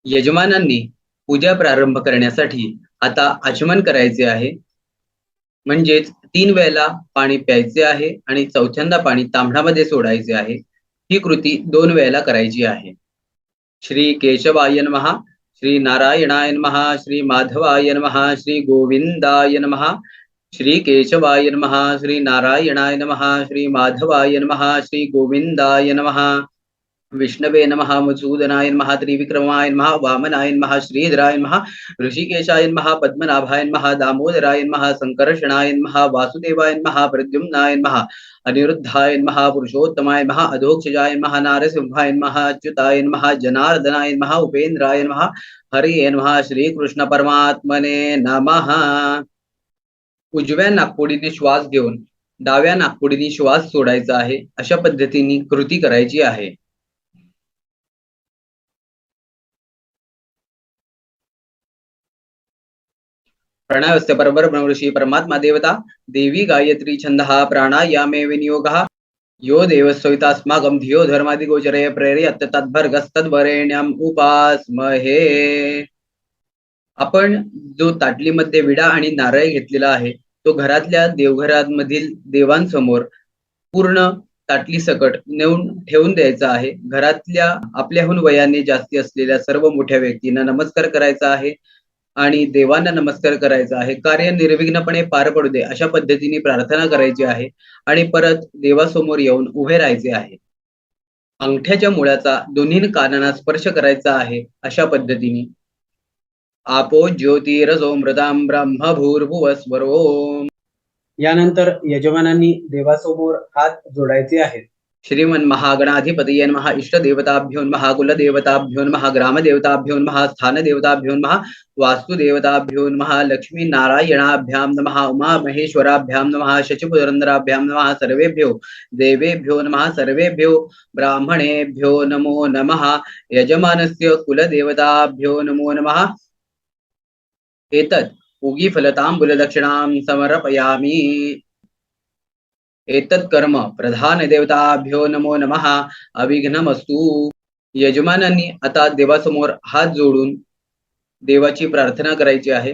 यजमानांनी पूजा प्रारंभ करण्यासाठी आता आचमन करायचे आहे. म्हणजेच 3 वेळेला पाणी प्यायचे आहे आणि चौथ्यांदा पाणी तांब्यामध्ये सोडायचे आहे. ही कृती 2 वेळेला करायची आहे. श्री केशवाय नमः, श्री नारायणाय नमः, श्री माधवाय नमः, श्री गोविंदाय नमः. श्री केशवाय नमः, श्री नारायणाय नमः, श्री माधवाय नमः, श्री गोविंदाय नमः. विष्णवे नमः, मधुसूदनाय नमः, त्रिविक्रमाय नमः, वामनाय नमः, श्रीधराय नमः, ऋषिकेशाय नमः, पद्मनाभाय नमः, दामोदराय नमः, संकर्षणाय नमः, वासुदेवाय नमः, प्रद्युम्नाय नमः, अनिरुद्धाय नमः, पुरुषोत्तमाय नमः, अधोक्षजाय नमः, नारसिंहाय नमः, अच्युताय नमः, जनार्दनाय नमः, उपेंद्राय नमः, हरिये नमः, श्रीकृष्ण परमात्मने नमः. उजव्या नाकपुडीने श्वास घेऊन डाव्या नाकपुडीने श्वास सोडायचा आहे. अशा पद्धतीने कृती करायची आहे. प्राणायामस्य परब्रह्मऋषी परमात्मा देवता देवी गायत्री छंदः प्राणायामे विनियोगः यो देवस्वैतास्माकं धियो धर्मादिगोचरे प्रेरयत् तद्भर्गस्तद्वरेण्यम् उपास्महे. आपण जो ताटलीमध्ये विडा आणि नारळ घेतलेला आहे तो घरातल्या देवघरांमधील देवांसमोर पूर्ण ताटली सकट नेऊन ठेवून द्यायचा आहे. घरातल्या आपल्याहून वयाने जास्ती असलेल्या सर्व मोठ्या व्यक्तींना नमस्कार करायचा आहे आणि देवांना नमस्कार करायचा आहे. कार्य निर्विघ्नपणे पार पडू दे अशा पद्धतीने प्रार्थना करायची आहे आणि परत देवासमोर येऊन उभे राहायचे आहे. अंगठ्याच्या मुळाचा दोन्ही कानांना स्पर्श करायचा आहे. अशा पद्धतीने आपो ज्योतिरसो मृतां ब्रह्म भूर्भुवस्वरोम. यानंतर यजमानांनी देवासमोर हात जोडायचे आहेत. श्रीमन महागणाधिपतये नमः, इष्टदेवताभ्यो नमः, कुलदेवताभ्यो नमः, ग्रामदेवताभ्यो नमः, स्थानदेवताभ्यो नमः, वास्तुदेवताभ्यो नमः, लक्ष्मीनारायणाभ्यां नमः, उमामहेश्वराभ्यां नमः, शचिपुरन्दराभ्यां नमः, सर्वेभ्यो देवेभ्यो नमः, सर्वेभ्यो ब्राह्मणेभ्यो नमो नमः. यजमानस्य कुलदेवताभ्यो नमो नमः. एतत् उगीफलताम्बूलदक्षिणां समर्पयामि. एतत् कर्म प्रधान देवताभ्यो नमो नमः. अविघ्नमस्तु. यजमानांनी आता देवासमोर हात जोडून देवाची प्रार्थना करायची आहे.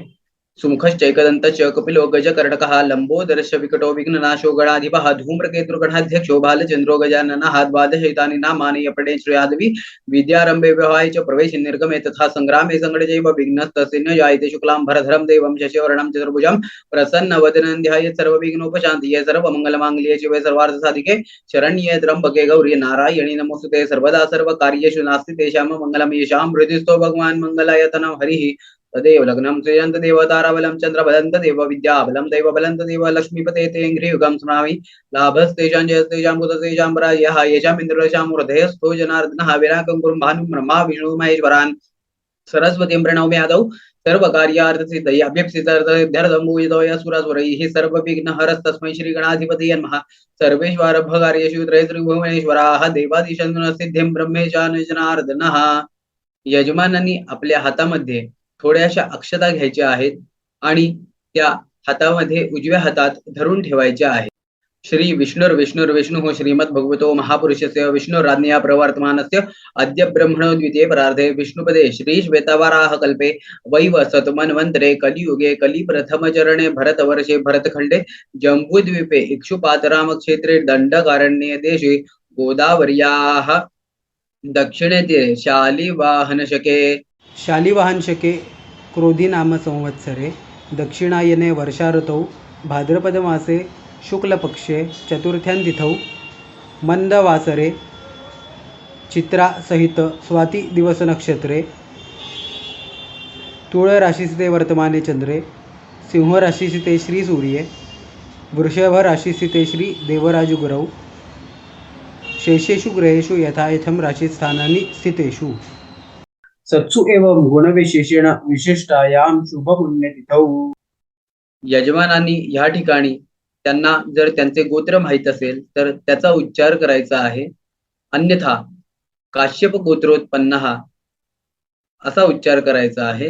सुमुखश्चैकदन्तश्च कपिलो गजकर्णकः लंबोदरश्च विकटो विघ्ननाशो गणाधिपः धूम्रकेतुर्गणाध्यक्षो बालचन्द्रो गजाननः द्वादशैतानि नामानि यपठे श्रेयादवि विद्यारम्भे विवाहे च प्रवेशे निर्गमे तथा संग्रामे सङ्कटे चैव विघ्नस्तस्य न जायते शुक्लाम्बरधरं देवं शशिवर्णं चतुर्भुजं प्रसन्नवदनं ध्यायेत् सर्वविघ्नोपशान्तये सर्वमङ्गलमाङ्गल्ये शिवे सर्वार्थसाधिके शरण्ये त्र्यम्बके गौरी नारायणी नमोस्तुते. सर्वदा सर्वकार्येषु नास्ति तेषां मङ्गलं येषां हृदयस्थो भगवान् मङ्गलायतनं हरिः तदेव लग्नं सृजन्त देव ताराबलं चन्द्रबलं तदेव विद्याबलं दैवबलं तदेव लक्ष्मीपते तेऽङ्घ्रियुगं स्मरामि. लाभस्तेषां जयस्तेषां कुतस्तेषां पराजयः येषाम् इन्द्रदेशां हृदयस्थो जनार्दनः विरागं कुर्म भानुं ब्रह्मा विष्णु महेश्वरान् सरस्वतीं प्रणौमि आदौ सर्वकार्यार्थसिद्धये अभीप्सितर्थं पूजितो यस्सुरसुरैः सर्वविघ्नहरस्तस्मै श्रीगणाधिपतये नमः. सर्वेष्वारभकार्येषु त्रयस्त्रिभुवनेश्वराः देवादिशं सिद्धिं ब्रह्मेशान जनार्दनः. यजमानांनी आपल्या हातामध्ये थोड्याशा अक्षता घ्यायच्या आहेत आणि त्या हातामध्ये उजव्या हातात धरून ठेवायच्या आहेत. श्री विष्णुर्विष्णुर्विष्णुः श्रीमद्भगवतो महापुरुषस्य विष्णुराज्ञया प्रवर्तमानस्य अद्य ब्रह्मणो द्वितीये परार्धे विष्णुपदे श्री श्वेतवराह कल्पे वैवस्वत मन्वन्तरे कलियुगे कलिप्रथमचरणे भरतवर्षे भरतखण्डे जम्बूद्वीपे इक्षुपातरामक्षेत्रे दण्डकारण्ये देशे गोदावर्याः दक्षिणेतीरे शालिवाहन शके क्रोधी नाम संवत्सरे दक्षिणायने वर्षा ऋतौ भाद्रपदमासे शुक्लपक्षे चतुर्थ्यां तिथौ मंदवासरे चित्रा सहित स्वाती दिवस नक्षत्रे तुळ राशीस्थिते वर्तमाने चंद्रे सिंह राशीस्थिते श्री सूर्ये वृषभ राशीस्थिते श्री देवराजगुरौ शेषेषु ग्रहेषु यथायथं राशिस्थानानि स्थितेषु सत्सु एवं गुणविशेषेण विशिष्टायां शुभपुण्यतिथौ. यजमानांनी या ठिकाणी त्यांना जर त्यांचे गोत्र माहित असेल तर त्याचा उच्चार करायचा आहे. अन्यथा काश्यप गोत्रोत्पन्नः असा उच्चार करायचा आहे.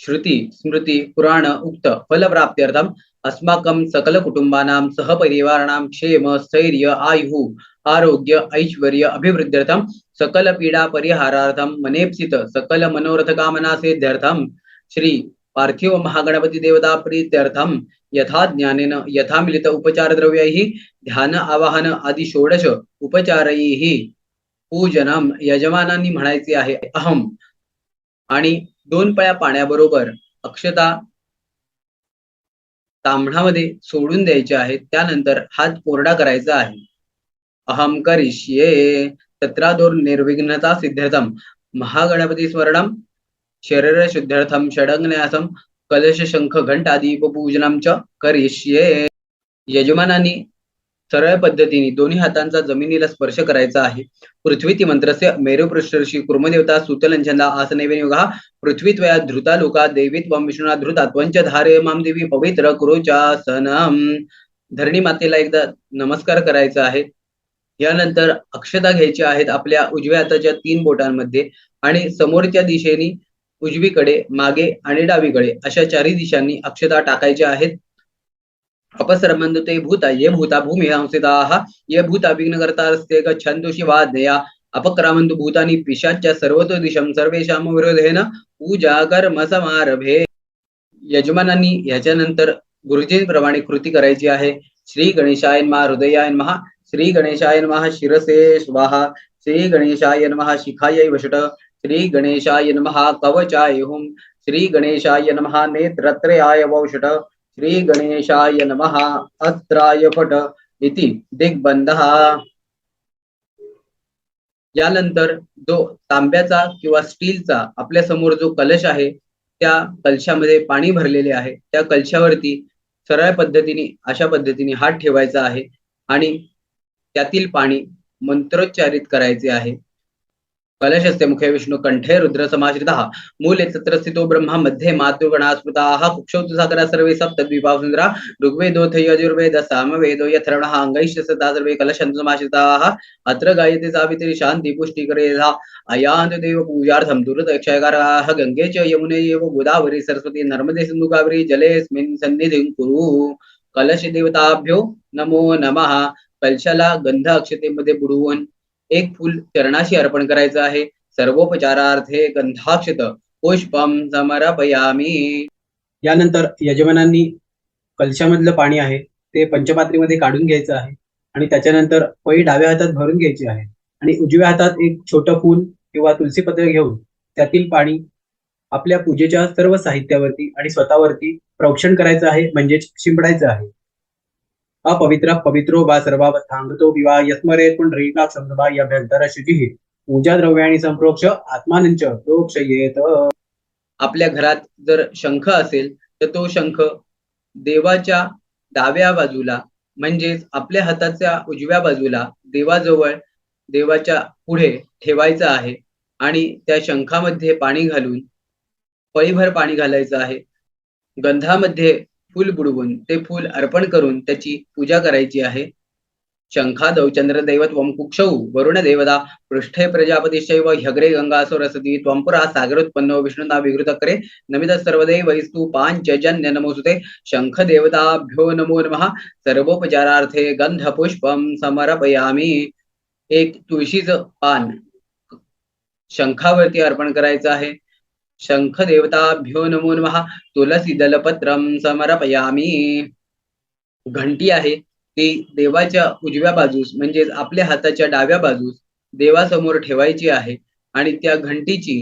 श्रुती स्मृती पुराण उक्त फलप्राप्त्यर्थम अस्माकं सकल कुटुंबानां सहपरिवाराणां क्षेम स्थैर्य आयुः आरोग्य ऐश्वर्य अभिवृद्ध्यर्थम सकल पीडा परिहारार्थम मनेप्सित सकल मनोरथ कामना सिद्ध्यर्थम श्री पार्थिव महागणपती देवता प्रीत्यर्थम यथा ज्ञानेन यथा मिलित उपचार द्रव्यैः ध्यान आवाहन आदी षोडश उपचारैः पूजनम यजमानांनी म्हणायचे आहे अहम आणि 2 पळ्या पाण्याबरोबर अक्षता तांबणामध्ये सोडून द्यायचे आहेत. त्यानंतर हात कोरडा करायचा आहे. अहम करिष्ये तत्रादोर निर्विघ्नता सिद्ध्यर्थम महागणपती स्मरणम शरीर शुद्ध्यर्थम षडंगन्यासम कलश शंख घंटा दीप पूजनम च करिष्ये. यजमानांनी सरळ पद्धतीने दोन्ही हातांचा जमिनीला स्पर्श करायचा आहे. पृथ्वीती मंत्रस्य मेरुपृष्ठर्षी कुर्मदेवता सुतलंछंदा आसनैवेनियोगः पृथ्वीत्वया धृता लोका देवीत्वं विष्णुना धृता त्वंच धारे माम देवी पवित्र कुरुचासनम. धरणी मातेला एकदा नमस्कार करायचा आहे. यानंतर अक्षता घ्यायच्या आहेत आपल्या उजव्या हाताच्या 3 बोटांमध्ये आणि समोरच्या दिशेने उजवीकडे मागे आणि डावीकडे अशा चारही दिशांनी अक्षता टाकायच्या आहेत. अपसरमन्दते भूता ये भूता भूमि संस्थिताः ये भूता विघ्नकर्तारस्ते गच्छन्तु शिवाज्ञया अपक्रामन्तु भूतानि पिशाच्च सर्वतो दिशं सर्वेषां विरोधेन पूजा कर्म समारभे. यजमानांनी याच्यानंतर गुरुजींप्रमाणे कृती करायची आहे. श्री गणेशाय नमः हृदयाय नमः श्री गणेशाय नमः शिरसे स्वाहा श्री गणेशाय नमः शिखायै वषट श्री गणेशाय नमः कवचाय हुम श्री गणेशाय नमः नेत्रत्रयाय वषट श्री गणेशाय नमः अस्त्राय फट इति दिग्बंधः. यानंतर जो तांब्याचा किंवा स्टीलचा आपल्या समोर जो कलश आहे त्या कलशामध्ये पाणी भरलेले आहे. त्या कलशावरती सरळ पद्धतीने अशा पद्धतीने हात ठेवायचा आहे आणि त्यातील पाणी मंत्रोच्चारित करायचे आहे. कलशस्य मुखे विष्णु कंठे रुद्र समाश्रितः मूले तत्र स्थितो ब्रह्मा मध्ये मातृगणा स्मृताः कुक्षौ तु सागरा सर्वे सप्तद्वीपाः सुंदरा ऋग्वेदोऽथ यजुर्वेद सामवेदो यथर्वणः अंगैश्च सदा सर्वे कलशं समाश्रिताः अत्र गायते सावित्री शान्ति पुष्टिकरेधा अयान्त देव पूजार्थं दुर्दक्षयकाराः गंगे च यमुने एव गोदावरी सरस्वती नर्मदे सिन्धु कावेरी जलेऽस्मिन् सन्निधिं कुरु. कलश देवताभ्यो नमो नमः. कलशाला गंध अक्षतेमध्ये बुडवून एक फूल चरणाशी अर्पण करायचं आहे. सर्वोपचारार्थे गंधाक्षत पुष्पम समर्पयामी. यानंतर यजमानांनी कलशामधलं पाणी आहे ते पंचपात्रीमध्ये काढून घ्यायचं आहे आणि त्याच्यानंतर पळी डाव्या हातात भरून घ्यायची आहे आणि उजव्या हातात एक छोटं फूल किंवा तुलसीपत्र घेऊन त्यातील पाणी आपल्या पूजेच्या सर्व साहित्यावरती आणि स्वतःवरती प्रोक्षण करायचं आहे म्हणजेच शिंपडायचं आहे. अपवित्र पवित्रो वा सर्वावस्थांगतो विवा यस्मरेत पुंडरीकाक्षं याभ्यंतर शुचिः पूजा द्रव्याणि संप्रोक्ष आत्मानंच प्रोक्षयेत. आपल्या घरात जर शंख असेल तर तो शंख देवाच्या डाव्या बाजूला म्हणजेच आपल्या हाताच्या उजव्या बाजूला देवाजवळ देवाच्या पुढे ठेवायचा आहे आणि त्या शंखामध्ये पाणी घालून पळीभर पाणी घालायचं आहे. गंधामध्ये फूल बुडवून ते फूल अर्पण करून त्याची पूजा करायची आहे. शंखादौ चंद्रदैवत्वं कुक्षौ वरुणदेवता पृष्ठे प्रजापतिश्चैव ह्यग्रे गंगासो रसति त्वं पुरा सागरोत्पन्नो विष्णुना विघृतकरे नमितः सर्वदेवैस्तु पाञ्चजन्य नमोस्तुते. शंखदेवताभ्यो नमो नमः. सर्वोपचारार्थे गंधपुष्पं समर्पयामि. एक तुळशीचं पान शंखावरती अर्पण करायचं आहे. शंख देवताभ्यो नमो नमः. तुलसी दलपत्रम समर्पयामि. घंटी आहे ती देवाच्या उजव्या बाजूस म्हणजेच आपल्या हाताच्या डाव्या बाजूस देवासमोर ठेवायची आहे आणि त्या घंटीची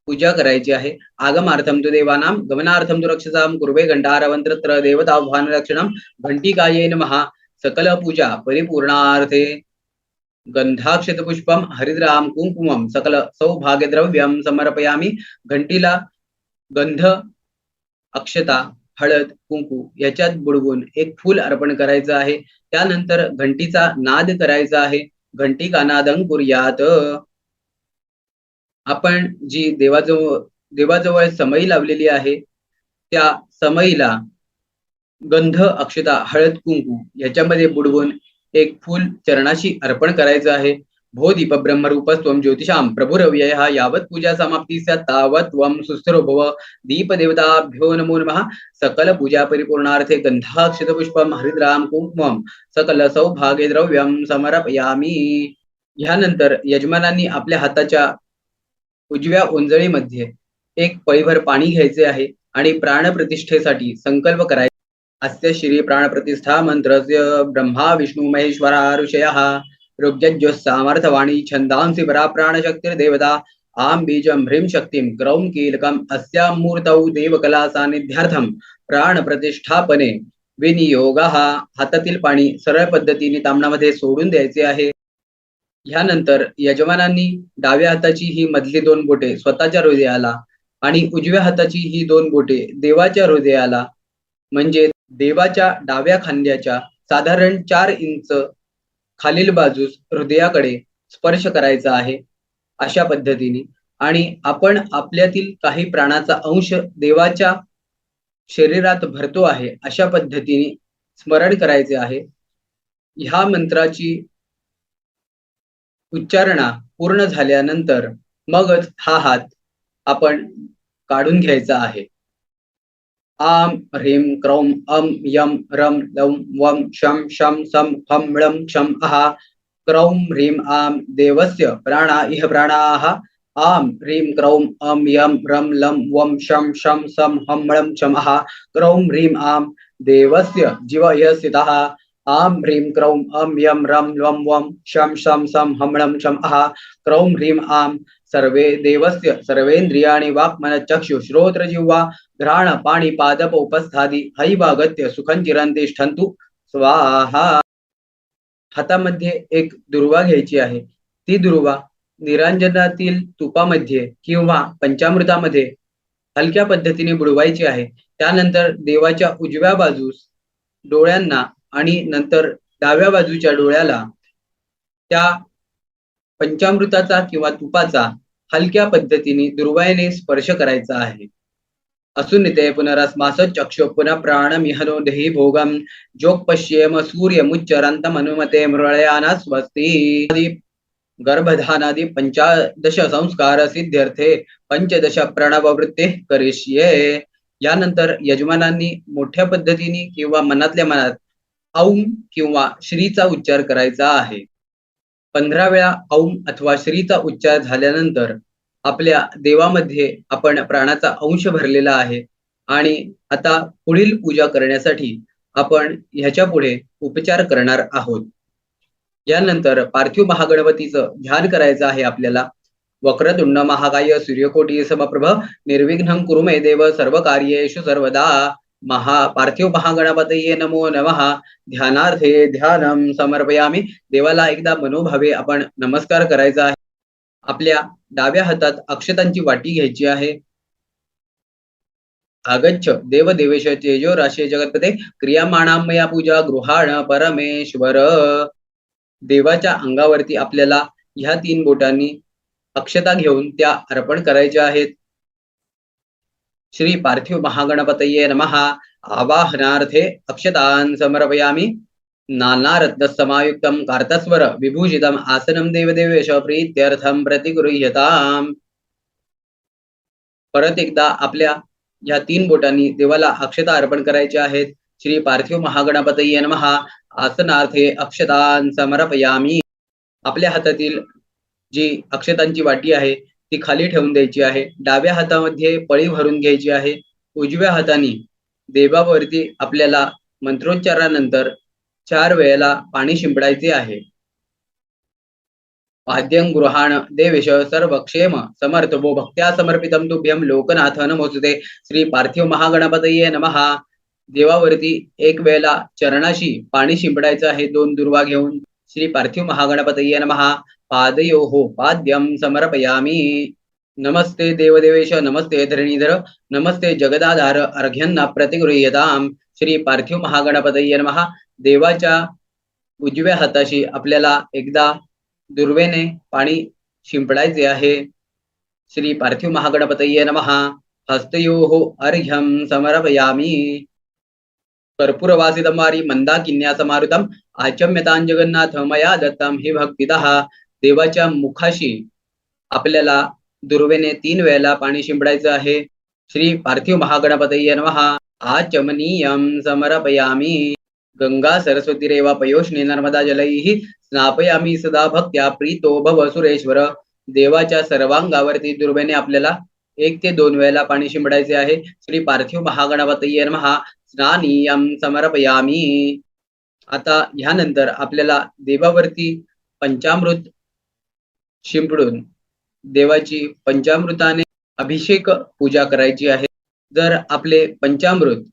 पूजा करायची आहे. आगमार्थम तु देवानां गमनार्थम तु रक्षसां कुर्वे घंटारवंत्र देवताह्वान रक्षणम घंटिकायै नमः. सकल पूजा परिपूर्णार्थे गंधाक्षत पुष्पम हरिद्राम कुंकुमम सकल सौभाग्य द्रव्यम समर्पयामी. घंटीला गंध अक्षता हळद कुंकू याच्यात बुडवून एक फूल अर्पण करायचं आहे. त्यानंतर घंटीचा नाद करायचा आहे. घंटिका नादं कुर्यात. आपण जी देवाजवळ समई लावलेली आहे त्या समईला गंध अक्षता हळद कुंकू याच्यामध्ये बुडवून एक फूल चरणाशी अर्पण करायचं आहे. भो दीप ब्रह्मरूपस्त्वं ज्योतिषां प्रभुरव्ययः यावत् पूजा समाप्ति स्यात् तावत् त्वं सुस्थिरो भव दीप देवताभ्यो नमो नमः सकल पूजा परिपूर्णार्थे गंधाक्षतपुष्पम हरिद्राम कुंकुमम सकल सौभाग्य द्रव्यम समर्पयामी. ह्यानंतर यजमानांनी आपल्या हाताच्या उजव्या ओंजळीमध्ये एक पळीभर पाणी घ्यायचे आहे आणि प्राणप्रतिष्ठेसाठी संकल्प करायचा. अस्य श्री प्राणप्रतिष्ठा मंत्रस्य ब्रह्मा विष्णू महेश्वरा ऋषयः ऋग्यज्योः सामर्थवाणी छंदांसि परा प्राणशक्तिर्देवता आम बीजं ह्रीं शक्तिं क्रौं कीलकम् अस्यां मूर्तौ देवकला सान्निध्यार्थं प्राणप्रतिष्ठापने विनियोगः. हातातील पाणी सरळ पद्धतीने तामणामध्ये सोडून द्यायचे आहे. ह्यानंतर यजमानांनी डाव्या हाताची ही मधली दोन बोटे स्वतःच्या हृदयाला आणि उजव्या हाताची ही दोन बोटे देवाच्या हृदयाला म्हणजे देवाच्या डाव्या खांद्याच्या साधारण 4 इंच खालील बाजूस हृदयाकडे स्पर्श करायचा आहे अशा पद्धतीने. आणि आपण आपल्यातील काही प्राणाचा अंश देवाच्या शरीरात भरतो आहे अशा पद्धतीने स्मरण करायचे आहे. ह्या मंत्राची उच्चारणा पूर्ण झाल्यानंतर मगच हा हात आपण काढून घ्यायचा आहे. आम ह्रीं क्रौं अम यम रम लम वम शम शम सम हम ळम क्षम अहा क्रौं ह्रीं आम देवस्य प्राणा इह प्राणाः आम ह्रीं क्रौं अम यम रम लम वम शम शम सम हम ळम क्षम अहा क्रौं ह्रीं आम देवस्य जीव इह स्थितः आम ह्रीं क्रौं अम यम रम लम वम शम शम सम हम ळम क्षम अहा क्रौं ह्रीं आम सर्वे देवस्य सर्वेंद्रियाणि वाक्मनश्चक्षु श्रोत्र जिह्वा घ्राण पाणी पादप उपस्थादी हैवागत्य सुखं चिरं तिष्ठन्तु स्वाहा. हातामध्ये एक दुर्वा घ्यायची आहे. ती दुर्वा निरांजनातील तुपामध्ये किंवा पंचामृतामध्ये हलक्या पद्धतीने बुडवायची आहे. त्यानंतर देवाच्या उजव्या बाजूस डोळ्यांना आणि नंतर डाव्या बाजूच्या डोळ्याला त्या पंचामृताचा किंवा तुपाचा हलक्या पद्धतीने दुर्वाने स्पर्श करायचा आहे. असुनिते पुनरस्मास चक्षु पुनः प्राणमिहनो देहि भोगम जोग पश्येम सूर्यमुच्चरन्तमनुमते मृळयाना स्वस्ती. गर्भधानादि 15 संस्कार सिद्ध्यर्थे 15 प्रणववृत्ते करिष्ये. यानंतर यजमानांनी मोठ्या पद्धतीने किंवा मनातल्या मनात औम किंवा श्रीचा उच्चार करायचा आहे. 15 वेळा औम अथवा श्रीचा उच्चार झाल्यानंतर आपल्या देवामध्ये आपण प्राणाचा अंश भरलेला आहे आणि आता पुढील पूजा करण्यासाठी आपण ह्याच्या पुढे उपचार करणार आहोत. यानंतर पार्थिव महागणपतीचं ध्यान करायचं आहे आपल्याला. वक्रतुंड महाकाय सूर्यकोटी समप्रभ निर्विघ्नं कुरु मे देव सर्व कार्येषु सर्वदा. पार्थिव महागणपतये नमो नमः. ध्यानार्थे ध्यानम समर्पयामी. देवाला एकदा मनोभावे आपण नमस्कार करायचा आहे. आपल्या डाव्या हातात अक्षतांची वाटी घ्यायची आहे. आगच्छ देव देवेश तेजो राशे जगतपते क्रियामाणां मया पूजा गृहाण परमेश्वर. देवाच्या अंगावरती आपल्याला ह्या 3 बोटांनी अक्षता घेऊन त्या अर्पण करायच्या आहेत. श्री पार्थिव महागणपतये नमः. आवाहनार्थे अक्षतान् समर्पयामि. नानारत्न समायुक्तं कार्तस्वर विभूषितम् आसनं देवदेवेश प्रीत्यर्थं प्रतिगृह्यताम्. परत एकदा आपल्या या 3 बोटांनी देवाला अक्षता अर्पण करायच्या आहेत. श्री पार्थिव महागणपतये नमः. आसनार्थे अक्षतान् समर्पयामि. आपल्या हातातील जी अक्षतांची वाटी आहे ती खाली ठेवून द्यायची आहे. डाव्या हातामध्ये पळी भरून घ्यायची आहे. उजव्या हाताने देवावरती आपल्याला मंत्रोच्चारानंतर 4 वेळेला पाणी शिंपडायचे आहे. पाद्यं गृहाण देवेश सर्वक्षेम समर्थभो भक्त्या समर्पितं तुभ्यं लोकनाथ नमोस्तुते. श्री पार्थिव महागणपतये नमः. देवावरती 1 वेळेला चरणाशी पाणी शिंपडायचं आहे 2 दुर्वा घेऊन. श्री पार्थिव महागणपतये नमः. पादयोः पाद्यं समर्पयामि. नमस्ते देवदेवेश नमस्ते धरणीधर नमस्ते जगदाधार अर्घ्यंना प्रतिगृह्यताम्. श्री पार्थिव महागणपतये नमः. देवाच्या उजव्या हाताशी आपल्याला एकदा दुर्वेने पाणी शिंपडायचे आहे. श्री पार्थिव महागणपतये नमः. हस्तयोः अर्घ्यं समर्पयामि. कर्पूरवासितं वारी मंदाकिन्या समारुतम् आचम्यतां जगन्नाथ मया दत्तं हि भक्तितः. देवाच्या मुखाशी आपल्याला दुर्वेने 3 वेळेला पाणी शिंपडायचं आहे. श्री पार्थिव महागणपतये नमः. आचमनीयं समर्पयामि. गंगा सरस्वती रेवा पयोष्णे नर्मदा जलैः स्नापयामि सदा भक्त्या प्रीतो भव सुरेश्वर. देवाच्या सर्वांगावरती दुर्वेने आपल्याला 1 ते 2 वेळेला पाणी शिंपडायचे आहे. श्री पार्थिव महागणपतये नमः. स्नानीयं समर्पयामि. आता ह्यानंतर आपल्याला देवावरती पंचामृत शिंपडून देवाची पंचामृताने अभिषेक पूजा करायची आहे. जर आपले पंचामृत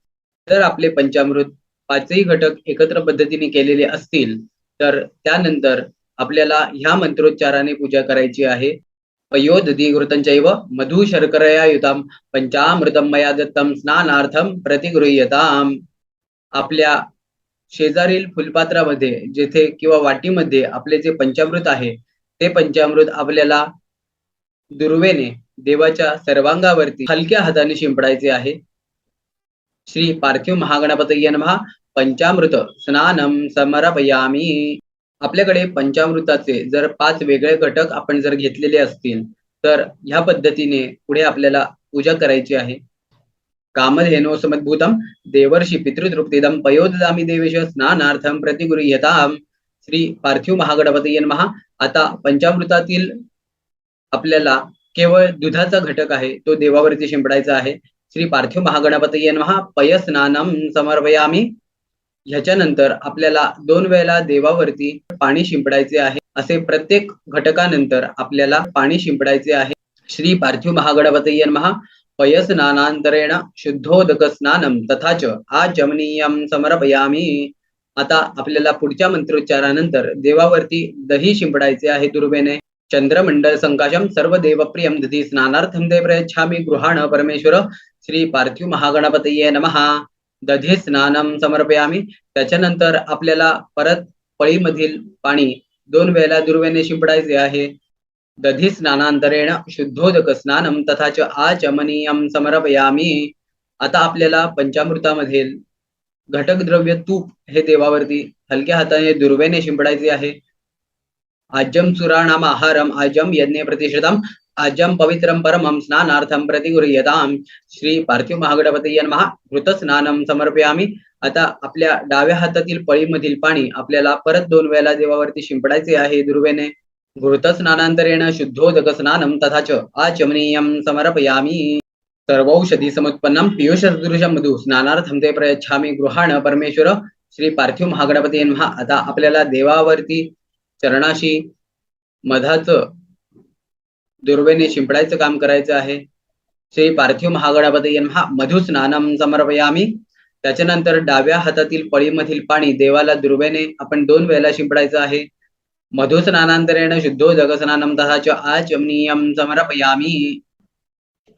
5ही घटक एकत्र पद्धतीने केलेले असतील तर त्यानंतर आपल्याला ह्या मंत्रोच्चाराने पूजा करायची आहे. पयोदधी घृतंचैव मधु शर्करया युतम पंचामृतम मया दत्तम स्नानार्थम प्रतिगृह्यताम. आपल्या शेजारील फुलपात्रामध्ये जेथे किंवा वाटीमध्ये आपले जे पंचामृत आहे ते पंचामृत आपल्याला दुर्वेने देवाच्या सर्वांगावरती हलक्या हाताने शिंपडायचे आहे. श्री पार्थिव महागणपतये नमः. पंचामृत स्नानम समर्पयामि. आपल्याकडे पंचामृताचे जर 5 वेगळे घटक आपण जर घेतलेले असतील तर ह्या पद्धतीने पुढे आपल्याला पूजा करायची आहे. कामधेनो समद्भूतम देवर्षी पितृतृप्तिदम पयोददामि देवेश स्नानार्थम प्रतिगृह्यताम. श्री पार्थिव महागणपतये नमः. आता पंचामृतातील आपल्याला केवळ दुधाचा घटक आहे तो देवावरती शिंपडायचा आहे. श्री पार्थिव महागणपतये नमः. पयस्नानम समर्पयामि. ह्याच्यानंतर आपल्याला 2 वेळेला देवावरती पाणी शिंपडायचे आहे. असे प्रत्येक घटकानंतर आपल्याला पाणी शिंपडायचे आहे. श्री पार्थिव महागणपतये नमः. पयस्नानांतरेण शुद्धोदक स्नानम तथा च आचमनीयं समर्पयामि. आता आपल्याला पुढच्या मंत्रोच्चारानंतर देवावरती दही शिंपडायचे आहे दुर्वेने. चंद्रमंडल संकाशम सर्व देवप्रियम दधी स्नानार्थम ते प्रयच्छामि गृहाण परमेश्वर. श्री पार्थिव महागणपतये नमः. दधी स्नानम समर्पयामि. त्याच्यानंतर आपल्याला परत पळीमधील पाणी 2 वेळेला दुर्वेने शिंपडायचे आहे. दधी स्नानांतरेण शुद्धोदक स्नानम तथा च आचमनीयं समर्पयामि. आता आपल्याला पंचामृतामधील घटक द्रव्य तूप हे देवावरती हलक्या हाताने दुर्वेने शिंपडायचे आहे. आज्यम सुराणाम आहारम आज्यम यज्ञे प्रतिष्ठितम आज्यम पवित्रम परमम स्नानार्थम प्रतिगृह्यताम. श्री पार्थिव महागणपतये नमः. घृतस्नानम समर्पयामि. आता आपल्या डाव्या हातातील पळीमधील पाणी आपल्याला परत 2 वेळेला देवावरती शिंपडायचे आहे दुर्वेने. घृतस्नानांतरेण शुद्धोदक स्नानम तथा च आचमनीयं समर्पयामि. सर्वौषधी समुत्पन्नम पीयूषसदृशं मधु स्नानार्थम ते प्रयच्छामि गृहाण परमेश्वर. श्री पार्थिव महागणपतये नमः. आता आपल्याला देवावरती चरणाशी मधाचं दुर्वेने शिंपडायचं काम करायचं आहे. श्री पार्थिव महागणपतये नमः. मधुस्नानम समर्पयामि. त्याच्यानंतर डाव्या हातातील पळीमधील पाणी देवाला दुर्वेने आपण 2 वेळेला शिंपडायचं आहे. मधुस्नानांतरेण शुद्धोदक स्नानम तथा च आचमनीयं समर्पयामि.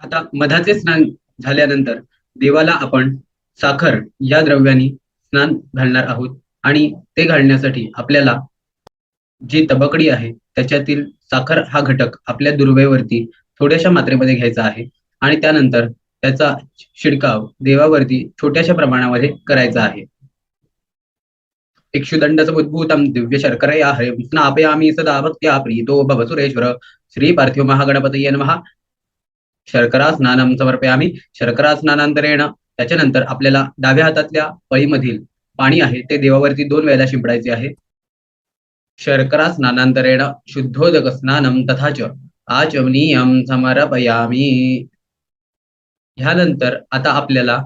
आता मधाचे स्नान झाल्यानंतर देवाला आपण साखर या द्रव्याने स्नान घालणार आहोत आणि ते घालण्यासाठी आपल्याला जी तबकडी आहे त्याच्यातील साखर हा घटक आपल्या दुर्वेवरती थोड्याशा मात्रेमध्ये घ्यायचा आहे आणि त्यानंतर त्याचा शिडकाव देवावरती छोट्याशा प्रमाणामध्ये करायचा आहे. इक्षुदंड समुद्भूतम दिव्य शर्करया हरिं स्नापयामि सदा भक्त्या प्रीतो भव सुरेश्वर. श्री पार्थिव महागणपतये नमः. शर्करा स्नानम समर्पयामि. शर्करा स्नानांतरेण त्याच्यानंतर आपल्याला डाव्या हातातल्या पळीमधील पाणी आहे ते देवावरती 2 वेळेला शिंपडायचे आहे. शर्करा स्नानांतरेण शुद्धोदक स्नानम तथा च आचमनीयं समर्पयामि. ह्यानंतर आता आपल्याला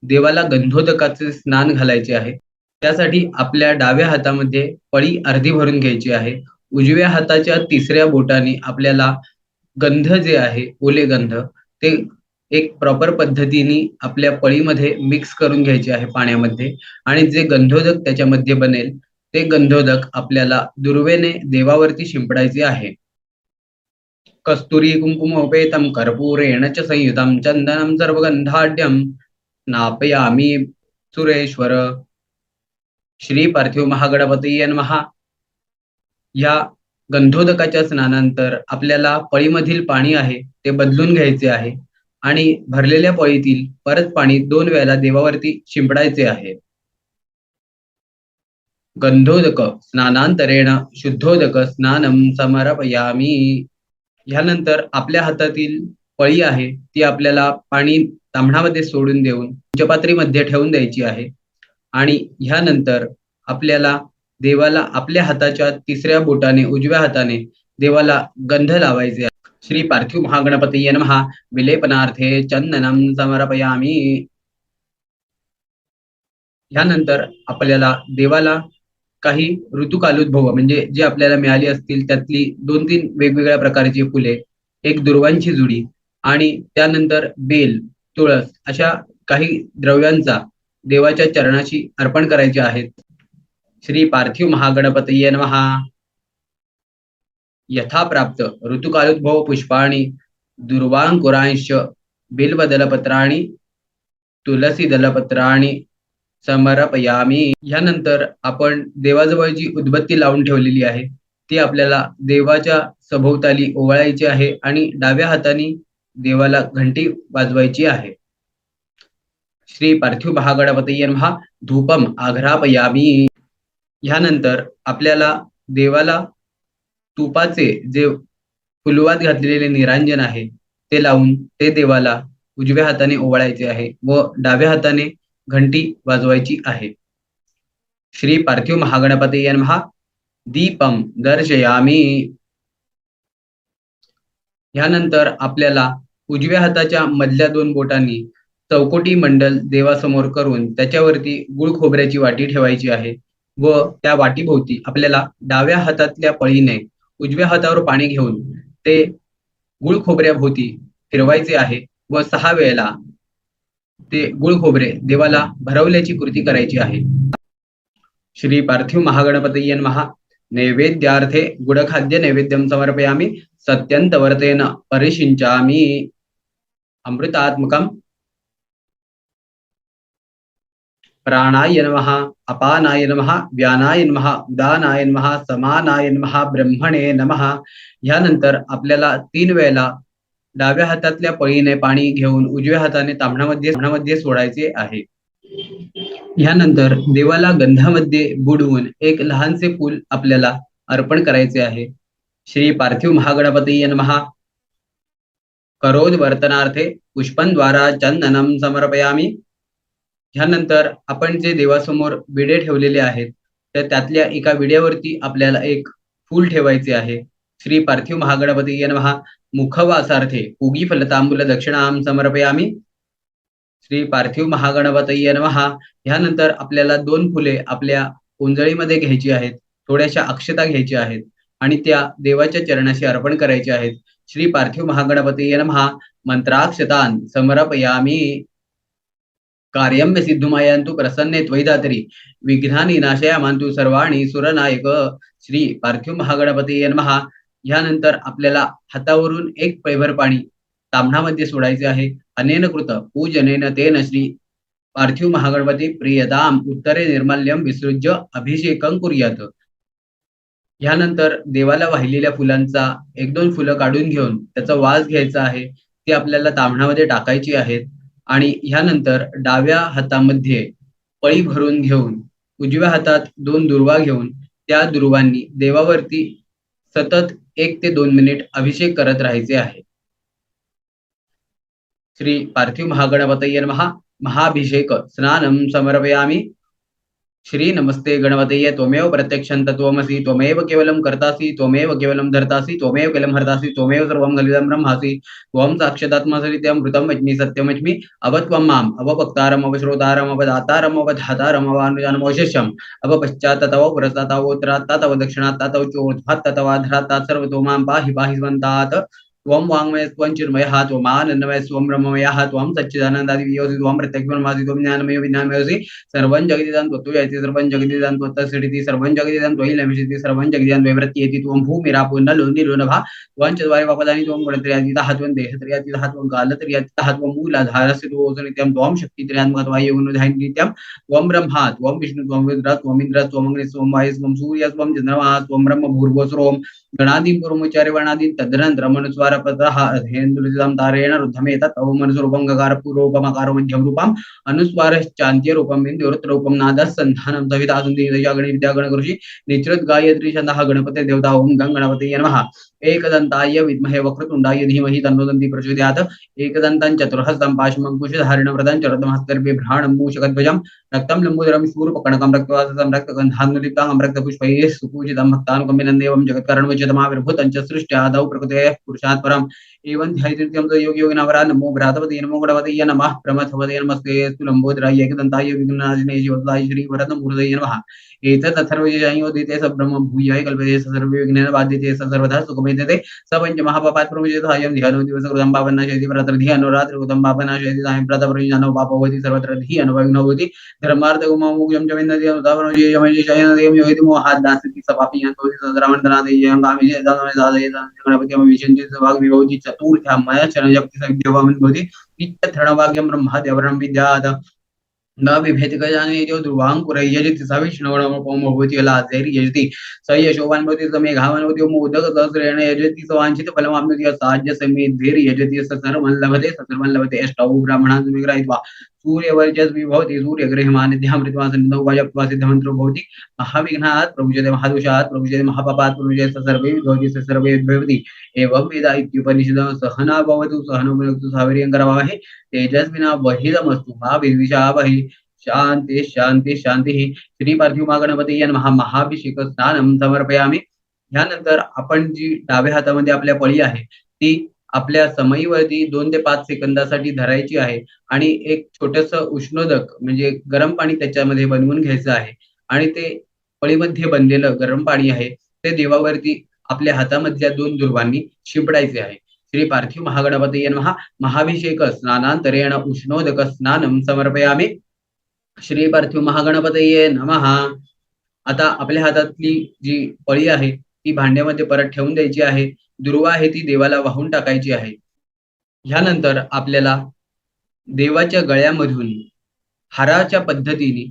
देवाला गंधोदकाचे स्नान घालायचे आहे. त्यासाठी आपल्या डाव्या हातामध्ये पळी अर्धी भरून घ्यायची आहे. उजव्या हाताच्या 3ऱ्या बोटाने आपल्याला गंध जे आहे ओले गंध ते एक प्रॉपर पद्धतीने आपल्या पळीमध्ये मिक्स करून घ्यायचे आहे पाण्यामध्ये आणि जे गंधोदक त्याच्यामध्ये बनेल ते गंधोदक आपल्याला दुर्वेने देवावरती शिंपडायचे आहे. कस्तुरी कुंकुमोपेतं कर्पूरेण च संयुतं चंदनं सर्वगंधाढ्यं स्नापयामि सुरेश्वर. श्री पार्थिव महागणपतये नमः. या गंधोदकाच्या स्नानानंतर आपल्याला पळीमधील पाणी आहे ते बदलून घ्यायचे आहे आणि भरलेल्या पळीतील परत पाणी 2 वेळेला देवावरती शिंपडायचे आहे. गंधोदक स्नानांतरेण शुद्धोदक स्नानम समर्पयामी. ह्यानंतर आपल्या हातातील पळी आहे ती आपल्याला पाणी ताम्हणामध्ये सोडून देऊन पंचपात्रीमध्ये ठेवून द्यायची आहे. आणि ह्यानंतर आपल्याला देवाला आपल्या हाताच्या तिसऱ्या बोटाने उजव्या हाताने देवाला गंध लावायचे आहे. श्री पार्थिव महागणपतीये नमः. विलेपनार्थे चंदनम समर्पयामी. ह्यानंतर आपल्याला देवाला काही ऋतुकालोद्भव म्हणजे जे आपल्याला मिळाली असतील त्यातली 2-3 वेगवेगळ्या प्रकारची फुले, एक दुर्वांची जुडी आणि त्यानंतर बेल, तुळस अशा काही द्रव्यांचा देवाच्या चरणाशी अर्पण करायचे आहेत. श्री पार्थिव महागणपतये नमः. यथा प्राप्त ऋतुकालोद्भव पुष्पाणि दुर्वांकुरांश बिल्वदलपत्राणि तुलसी दलपत्राणि समर्पयामी. ह्यानंतर आपण देवाजवळ जी उदबत्ती लावून ठेवलेली आहे ती आपल्याला देवाच्या सभोवताली ओवाळायची आहे आणि डाव्या हाताने देवाला घंटी वाजवायची आहे. श्री पार्थिव महागणपतये नमः. धूपम आघ्रापयामी. ह्यानंतर आपल्याला देवाला तुपाचे जे फुलवात घातलेले निरांजन आहे ते लावून ते देवाला उजव्या हाताने ओवाळायचे आहे व डाव्या हाताने घंटी वाजवायची आहे. श्री पार्थिव महागणपतये नमः. दीपम दर्शयामी. ह्यानंतर आपल्याला उजव्या हाताच्या मधल्या 2 बोटांनी चौकोटी मंडल देवासमोर करून त्याच्यावरती गुळ खोबऱ्याची वाटी ठेवायची आहे व त्या वाटीभोवती आपल्याला डाव्या हातातल्या पळीने उजव्या हातावर पाणी घेऊन ते गुळ खोबऱ्याभोवती फिरवायचे आहे व 6 वेळेला ते गुळ खोबरे देवाला भरवल्याची कृती करायची आहे. श्री पार्थिव महागणपतये नमः. नैवेद्यार्थे गुडखाद्य नैवेद्यम समर्पयामी. सत्यंतवर्तेन परिषिञ्चामि. अमृतात्मकम प्राणाय नमः. अपानाय नमः. व्यानाय नमः. उदानाय नमः. समानाय नमः. ब्रह्मणे नमः. ह्यानंतर आपल्याला 3 वेळेला डाव्या हातातल्या पळीने पाणी घेऊन उजव्या हाताने ताम्हणामध्ये सोडायचे आहे. ह्यानंतर देवाला गंधामध्ये बुडवून एक लहानसे फूल आपल्याला अर्पण करायचे आहे. श्री पार्थिव महागणपतये नमः. करोद वर्तनार्थे पुष्पंद्वारा चंदनम समर्पयामी. ह्यानंतर आपण जे देवासमोर विडे ठेवलेले आहेत तर त्यातल्या एका विड्यावरती आपल्याला एक फूल ठेवायचे आहे. श्री पार्थिव महागणपतये नमः. मुखवासार्थे पूगी फलतांबूल दक्षिणाम समर्पयामी. श्री पार्थिव महागणपतये नमः. ह्यानंतर आपल्याला 2 फुले आपल्या ओंजळीमध्ये घ्यायची आहेत, थोड्याशा अक्षता घ्यायच्या आहेत आणि त्या देवाच्या चरणाशी अर्पण करायच्या आहेत. श्री पार्थिव महागणपतये नमः. मंत्राक्षतान समर्पयामी. कार्यम सिद्धुमायांतु प्रसन्ने त्वयिदातरी विघ्नानि नाशयामांतु सर्वाणि सुरनायक. श्री पार्थिव महागणपतये नमः. ह्यानंतर आपल्याला हातावरून एक पैभर पाणी ताम्हणामध्ये सोडायचे आहे. अनेन कृत पूजनेन तेन श्री पार्थिव महागणपती प्रियताम उत्तरे निर्माल्यम विसृज्य अभिषेकं कुर्यात. ह्यानंतर देवाला वाहिलेल्या फुलांचा 1-2 फुलं काढून घेऊन त्याचा वास घ्यायचा आहे. ती आपल्याला ताम्हणामध्ये टाकायची आहेत आणि ह्यानंतर डाव्या हातामध्ये पळी भरून घेऊन उजव्या हातात 2 दुर्वा घेऊन त्या दुर्वांनी देवावरती सतत 1 ते 2 मिनिट अभिषेक करत राहायचे आहे. श्री पार्थिव महागणपतये नमः. महाभिषेक स्नानम समर्पयामी. श्री नमस्ते गणपतये त्वमेव प्रत्यक्षं तत्त्वमसि. त्वमेव केवलं कर्तासि. त्वमेव केवलं धर्तासि. त्वमेव केवलं हर्तासि. त्वमेव सर्वं खलिदं ब्रह्मासि. त्वं साक्षादात्मसरित्यं मृतमवच्मि सत्यमवच्मि. अवत्वं माम् अवभक्तारम् अवश्रोतारम् अवदातारम् अवधातारम् अवानुजानमवशिष्यम्. अवपश्चात्तव पुरस्तात्तवोत्तरात्तव दक्षिणात्तव चोर्ध्वात्तवाधरात्तात् सर्वतो मां पाहि पाहि स्वन्तात्. त्वं वाङ्मयः त्वं चिन्मयः त्वमानन्दमयः त्वं ब्रह्ममयः त्वं सच्चिदानन्दादिवियोऽसि त्वं प्रत्यक्षब्रह्मासि त्वं ज्ञानमयो विज्ञानमयोऽसि. सर्वं जगदिदं त्वत्तुयति सर्वं जगदिदं त्वत्तस्थितिः सर्वं जगदिदं त्वयि लभिष्यति सर्वं जगदिदं त्वयि त्वं भूमिरापो नलो निलो नभः. त्वं चत्वारि वपदानि त्वं गुणत्रयातीतः त्वं देहत्रयातीतः त्वं कालत्रयातीतः त्वं मूलाधारस्य त्वं नित्यं त्वं शक्तित्रयात्मकत्वं योगनुधायि नित्यं. त्वं ब्रह्मा त्वं विष्णु त्वं रुद्र त्वं इन्द्र त्वं अग्नि त्वं वायुः त्वं सूर्यः त्वं चन्द्रमः त्वं ब्रह्म भूर्भुवः स्वरोम्. गणादीन् पूर्वमुच्चार्य वर्णादीन् तदनन्तरम् अनुस्वार तारपतः हेन्द्रजितं तारेण रुद्धमेतत् अवमनसरूपं गकारपूर्वोपमकारो मध्यम रूपम अनुस्वार चांत्य रूपम बिंदुरुत रूपम नादः संधानं सविता सुंदरी विद्यागणकृषि निचृत गायत्री छंदः गणपते देवता ओम गं गणपतये नमः एकदंताय विद्महे वक्रतुंडाय धीमहि तन्नो दन्ति प्रचोदयात् एकदन्तं चतुर्हस्तं पाशमङ्कुशधारिणव्रतं चरतमहस्तर बिभ्राणं मूषकध्वजं रक्तं लम्बोदरं शूर्पकर्णकं रक्तवाससं रक्तगन्धानुलिप्तं रक्तपुष्पैः सुपूजितं भक्तानुकम्पिनं देवं जगत्कारणमच्युतमाविर्भूतं च सृष्ट्यादौ प्रकृतेः पुरुषात् परम् एवं ध्यायतीर्थ्यं च योगियोगिनावरा नमो भ्रातपतये नमो गणपतये नमः प्रमथपतये नमस्ते स्तु लम्बोदराय एकदन्ताय विघ्ननाशिने शिवदाय श्रीवरदमूर्तये नमः एतत् अथर्वशीर्षायोदिते स ब्रह्म भूयाय कल्पते स सर्वविघ्नेन बाध्यते स सर्वदा सुखमेते स पंचमहापापात् प्रमुचितायं ध्यानो दिवसकृतं पापनाशयति प्रतर्धि अनुरात्रिकृतं पापनाशयति सायं प्रतपरिजानो पापवति सर्वत्र धी अनुभविनोति धर्मार्थगुमोमुख्यं च विन्दति अनुदावनोजयमयशयनदेवं योगिति मोहाद्दास्यति सपापि यन्तोति सदरामणतनादेयं कामिजे गणपतिं विशन्ति सभागविभवति चतुर्थ्यां मया चरणजप्ति सविद्यवामन् भवति इत्यथर्णवाक्यं ब्रह्माद्यवरं विद्यात् न बिभेति गजानने जो ध्रुवांकुरः यजति स विष्णुगणोपमो भवति लाजैर् यजति स यशोवान् भवति स मेघावान् भवति मोदक सहस्रेण यजति स वाञ्छितफलमाप्नोति साध्य समेधिर् यजति स सर्वं लभते अष्टौ ब्राह्मणान् विग्रहीत्वा सूर्यवर्चस्वी भवति सूर्यग्रहमानिध्यामृत्वा सन्निधौ वाजप्त्वा सिद्धमन्त्रो भवति महाविघ्नात् प्रभुजते महादोषात् प्रभुजते महापापात् प्रभुजते स सर्वे भवति स सर्वे भवति एवं वेद इत्युपनिषदः सहना भवतु सहनो भुनक्तु सावीर्यं करवावहै तेजस्विना वहितमस्तु मा विद्विषावहै शांति शांति शांती श्री पार्थिव महागणपती नमः महाभिषेक स्नानम समर्पयामि। ह्यानंतर आपण जी डाव्या हातामध्ये आपल्या पळी आहे ती आपल्या समईवरती 2 ते 5 सेकंदासाठी धरायची आहे आणि एक छोटस उष्णोदक म्हणजे गरम पाणी त्याच्यामध्ये बनवून घ्यायचं आहे आणि ते पळीमध्ये बनलेलं गरम पाणी आहे ते देवावरती आपल्या हातामधल्या 2 दुर्वांनी शिंपडायचे आहे। श्री पार्थिव महागणपतये नमः महाभिषेक स्नानांतरेण उष्णोदक स्नानम समर्पयामि। श्री पार्थिव महागणपतये नमः। आता आपल्या हातातली जी पळी आहे ती भांड्यामध्ये परत ठेवून द्यायची आहे। दुर्वा आहे ती देवाला वाहून टाकायची आहे। ह्यानंतर आपल्याला देवाच्या गळ्यामधून हाराच्या पद्धतीने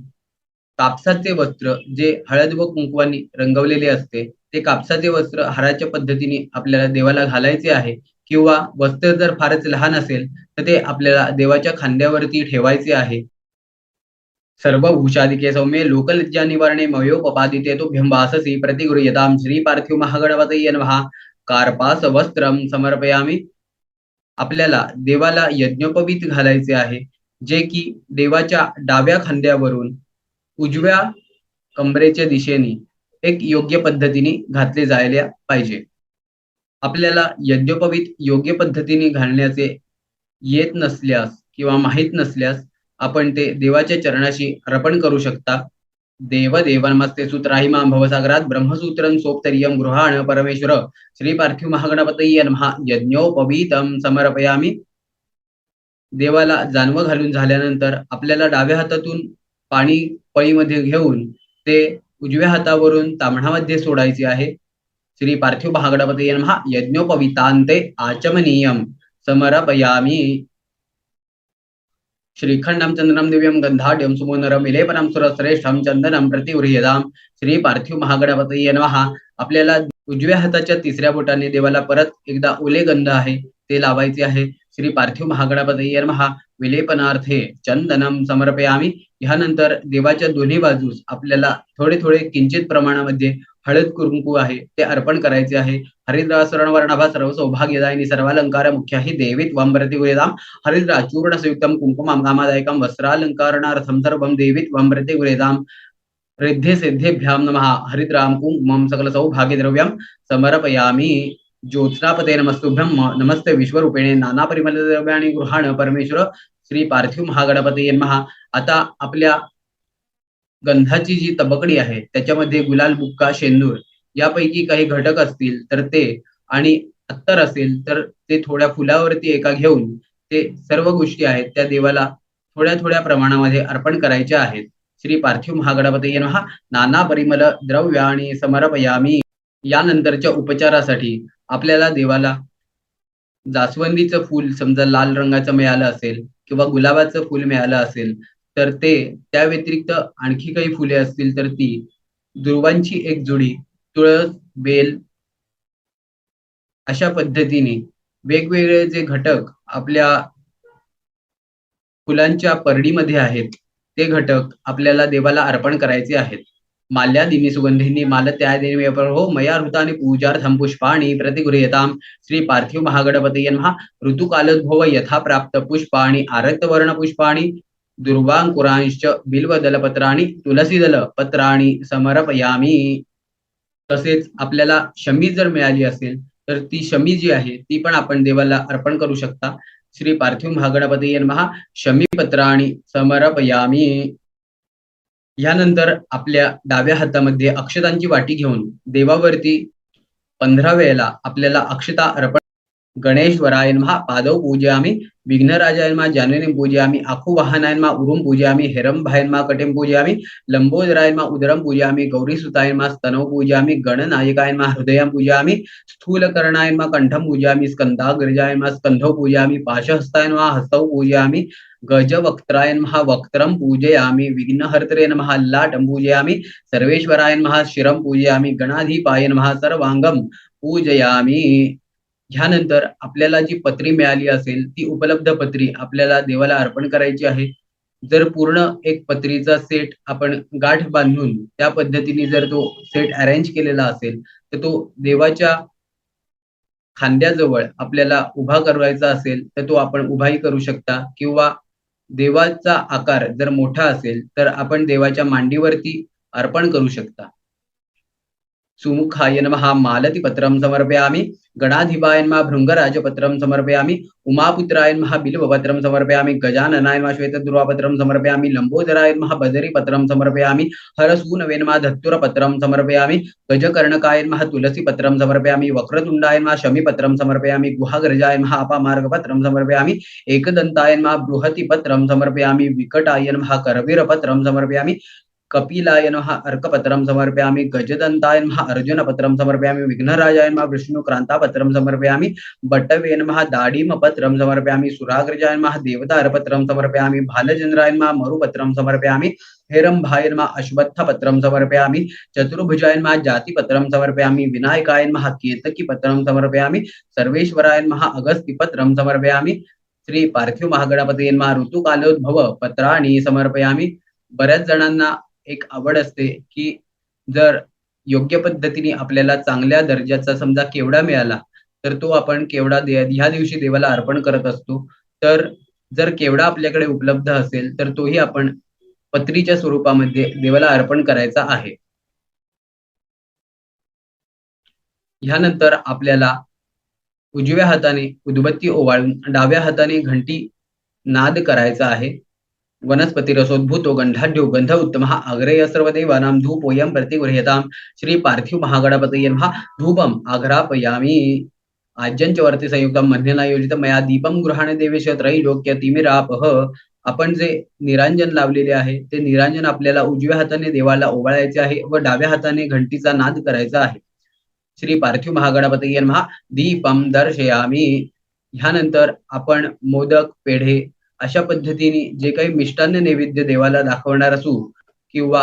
कापसाचे वस्त्र जे हळद व कुंकवानी रंगवलेले असते ते कापसाचे वस्त्र हाराच्या पद्धतीने आपल्याला देवाला घालायचे आहे किंवा वस्त्र जर फारच लहान असेल तर ते आपल्याला देवाच्या खांद्यावरती ठेवायचे आहे। सर्व भूषादिके सौम्ये लोकलज्जा निवारणे मयोपपादिते तुभ्यं वाससी प्रतिगृह्यतां श्री पार्थिव महागणपतये नमः। कार्पास वस्त्रम समर्पयामि। आपल्याला देवाला यज्ञोपवीत घालायचे आहे जे की देवाच्या डाव्या खांद्यावरून उजव्या कमरेच्या दिशेने एक योग्य पद्धतीने घातले जायला पाहिजे। आपल्याला यज्ञोपवीत योग्य पद्धतीने घालण्याचे येत नसल्यास किंवा माहित नसल्यास आपण ते देवाच्या चरणाशी अर्पण करू शकता। देवदेवनमस्ते सूत्राहिमां भवसागरात ब्रह्मसूत्रं सोपतरियं गृहाण परमेश्वर श्री पार्थिव महागणपतये नमः। यज्ञोपवीतं समर्पयामि। देवाला जानवं घालून झाल्यानंतर आपल्याला डाव्या हातातून पाणी पळीमध्ये घेऊन ते उजव्या हातावरून ताम्हणामध्ये सोडायचे आहे। श्री पार्थिव महागणपतये नमः। यज्ञोपवीतान्ते आचमनीयं समर्पयामि। श्रीखंडं चंदनं दिव्यं गंधाढ्यं सुमोनरं विलेपनं सुरश्रेष्ठं चंदनं प्रतिगृह्यतां श्री पार्थिव महागणपतये नमः। आपल्याला उजव्या हाताच्या तिसऱ्या बोटाने देवाला परत एकदा ओले गंध आहे ते लावायचे आहे। श्री पार्थिव महागणपतये नमः। विलेपनार्थे चंदनं समर्पयामि। ह्यानंतर देवाच्या दोन्ही बाजूस आपल्याला थोडे थोडे किंचित प्रमाणामध्ये हळद कुंकू आहे ते अर्पण करायचे आहे। हरिद्रा स्वर्णवर्णाभा सर्व सौभाग्यदायिनी सर्वालंकार मुख्याहि देवी त्वं प्रतिगृह्यतां हरिद्रा चूर्ण संयुक्तं कुंकुमं कामदायकं वस्त्रालंकारणार्थं सर्वं देवी त्वं प्रतिगृह्यतां रिद्धे सिद्धेभ्यां नमः। हरिद्रां कुंकुमं सकल सौभाग्यद्रव्यं समर्पयामि। ज्योत्स्नापते नमस्तुभ्यं नमस्ते विश्वरूपिणे नाना परिमल द्रव्याणि गृहाण परमेश्वर श्री पार्थिव महागणपतये नमः। आता आपल्या गंधाची जी तबकडी आहे त्याच्यामध्ये गुलाल बुक्का शेंदूर यापैकी काही घटक असतील तर ते आणि अत्तर असेल तर ते थोड्या फुलावरती एका घेऊन ते सर्व गोष्टी आहेत त्या देवाला थोड्या थोड्या प्रमाणामध्ये अर्पण करायच्या आहेत। श्री पार्थिव महागणपतये नमः। नाना परिमल द्रव्याणि समर्पयामि। यानंतरच्या उपचारासाठी आपल्याला देवाला जास्वंदीचं फूल समजा लाल रंगाचं मिळालं असेल किंवा गुलाबाचं फूल मिळालं असेल तर ते त्या व्यतिरिक्त आणखी काही फुले असतील तर ती दुर्वांची एक जोडी तुळस बेल अशा पद्धतीने वेगवेगळे जे घटक आपल्या फुलांच्या परडीमध्ये आहेत, ते घटक आपल्याला देवाला अर्पण करायचे आहेत. माल्यादीनि सुगंधिनी मालत्यादेवी व्यपरो मया ऋतानि पूजार्थं पुष्पाणि प्रतिगृह्यताम्. श्री पार्थिव महागणपतये नमः. ऋतुकालोद्भव यथा प्राप्त पुष्पाणि आरक्तवर्ण पुष्पाणि दुर्वांकुरांश्च बिल्वदलपत्राणि तुलसीदलपत्राणि समर्पयामि. तसेच आपल्याला शमी जर मिळाली असेल तर ती शमी जी आहे ती पण आपण देवाला अर्पण करू शकता. श्री पार्थिव महागणपतये नमः. शमीपत्राणि समर्पयामि. यानंतर आपल्या डाव्या हातामध्ये अक्षतांची वाटी घेऊन देवावरती 15 वेळेला आपल्याला अक्षता अर्पण. गणेश्वराय नमः. पादौ पूजयामि. विघ्नराजाय नमः. जाननीं पूजयामि. आखुवाहनाय नमः. उरुं पूजयामि. हेरंभाय नमः. कटिं पूजयामि. लंबोदराय नमः. उदरं पूजयामि. गौरीसुताय नमः. स्तनौ पूजयामि. गणनायकाय नमः. हृदयं पूजयामि. स्थूलकर्णाय नमः. कण्ठं पूजयामि. स्कन्धाग्रजाय नमः. स्कन्धौ पूजयामि. पाशहस्ताय नमः. हस्तौ पूजयामि. गजवक्त्राय नमः. वक्त्रं पूजयामि. विघ्नहर्त्रे नमः. ललाटं पूजयामि. सर्वेश्वराय नमः. शिरं पूजयामि. गणाधिपाय नमः. सर्वांगं पूजयामि. ह्यानंतर आपल्याला जी पत्री मिळाली असेल ती उपलब्ध पत्री आपल्याला देवाला अर्पण करायची आहे. जर पूर्ण एक पत्रीचा सेट आपण गाठ बांधून त्या पद्धतीने जर तो सेट अरेंज केलेला असेल तर तो देवाच्या खांद्याजवळ आपल्याला उभा करायचा असेल तर तो आपण उभाही करू शकता, किंवा देवाचा आकार जर मोठा असेल तर आपण देवाच्या मांडीवरती अर्पण करू शकता. सुमुखाय नमः. मालतीपत्रं समर्पयामि. गणाधिपाय नमः. भृङ्गराजपत्रं समर्पयामि. उमापुत्राय नमः. बिल्वपत्रं समर्पयामि. गजाननाय नमः. श्वेतदुर्वापत्रं समर्पयामि. लंबोदराय नमः. बदरीपत्रं समर्पयामि. हरसूनवे नमः. धत्तुरपत्रं समर्पयामि. गजकर्णकाय नमः. तुलसीपत्रं समर्पयामि. वक्रतुण्डाय नमः. शमीपत्रं समर्पयामि. गुहाग्रजाय नमः. अपामार्गपत्रं समर्पयामि. एकदन्ताय नमः. बृहतिपत्रं समर्पयामि. विकटाय नमः. करवीरपत्रं समर्पयामि. कपिलाय नमः. अर्कपत्रं समर्पयामि. गजदन्ताय नमः. अर्जुनपत्रं समर्पयामि. विघ्नराजाय नमः. विष्णुक्रान्तापत्रं समर्पयामि. बट्टवे नमः. दाडिमपत्रं समर्पयामि. सुराग्रजाय नमः. देवतारपत्रं समर्पयामि. भालचन्द्राय नमः. मरुपत्रं समर्पयामि. हेरंभाय नमः. अश्वत्थपत्रं समर्पयामि. चतुर्भुजाय नमः. जातिपत्रं समर्पयामि. विनायकाय नमः. केतकीपत्रं समर्पयामि. सर्वेश्वराय नमः. अगस्त्यपत्रं समर्पयामि. श्री पार्थिव महागणपतये नमः. ऋतुकालोद्भव पत्राणि समर्पयामि. बऱ्याच जणांना एक आवड असते की जर योग्य पद्धतीने आपल्याला चांगल्या दर्जाचा समजा केवडा मिळाला तर तो आपण केवडा ह्या दिवशी देवाला अर्पण करत असतो. तर जर केवडा आपल्याकडे उपलब्ध असेल तर तोही आपण पत्रीच्या स्वरूपामध्ये देवाला अर्पण करायचा आहे. ह्यानंतर आपल्याला उजव्या हाताने उदबत्ती ओवाळून डाव्या हाताने घंटी नाद करायचा आहे. वनस्पतिरसोद्भूतो गंधाढ्यो गंध उत्तमः अग्रेय सर्वदेवानां धूपोऽयं प्रतिगृह्यताम्. श्री पार्थिव महागणपतये नमः. धूपम् आघ्रापयामि. आज्यंचवर्ती संयुक्तं मध्यनायोजितं मया दीपं गृहाणे देवेश त्रैलोक्यतिमिरापः. आपण जे निरांजन लावलेले आहे ते निरांजन आपल्याला उजव्या हाताने देवाला ओवाळायचे आहे व डाव्या हाताने घंटीचा नाद करायचा आहे. श्री पार्थिव महागणपतये नमः. दीपं दर्शयामि. ह्यानंतर आपण मोदक, पेढे अशा पद्धतीने जे काही मिष्टान्न नैवेद्य देवाला दाखवणार असू किंवा